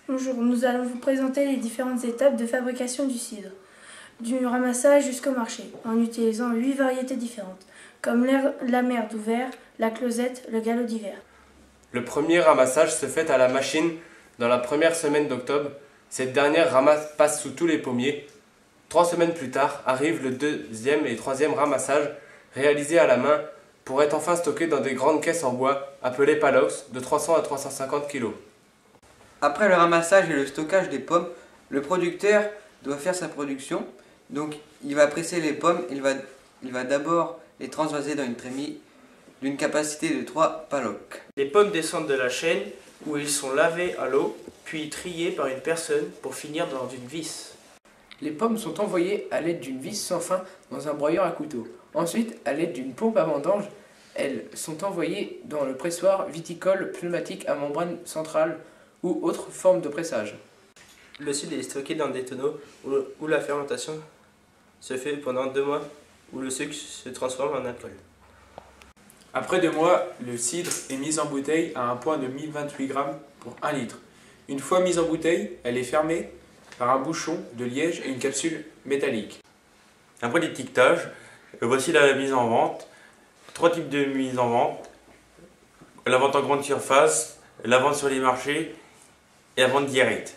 Bonjour, nous allons vous présenter les différentes étapes de fabrication du cidre, du ramassage jusqu'au marché, en utilisant 8 variétés différentes, comme la mer d'ouvert, la closette, le galop d'hiver. Le premier ramassage se fait à la machine dans la première semaine d'octobre. Cette dernière passe sous tous les pommiers. 3 semaines plus tard arrive le deuxième et troisième ramassage réalisés à la main pour être enfin stocké dans des grandes caisses en bois appelées palox de 300 à 350 kg. Après le ramassage et le stockage des pommes, le producteur doit faire sa production. Donc il va presser les pommes, il va d'abord les transvaser dans une trémie d'une capacité de 3 palocs. Les pommes descendent de la chaîne où ils sont lavés à l'eau, puis triés par une personne pour finir dans une vis. Les pommes sont envoyées à l'aide d'une vis sans fin dans un broyeur à couteau. Ensuite, à l'aide d'une pompe à vendange, elles sont envoyées dans le pressoir viticole pneumatique à membrane centrale ou autre forme de pressage. Le cidre est stocké dans des tonneaux où la fermentation se fait pendant 2 mois, où le sucre se transforme en alcool. Après 2 mois, le cidre est mis en bouteille à un poids de 1028 g pour 1 litre. Une fois mise en bouteille, elle est fermée par un bouchon de liège et une capsule métallique. Après l'étiquetage, voici la mise en vente. 3 types de mise en vente. La vente en grande surface, la vente sur les marchés et la vente directe.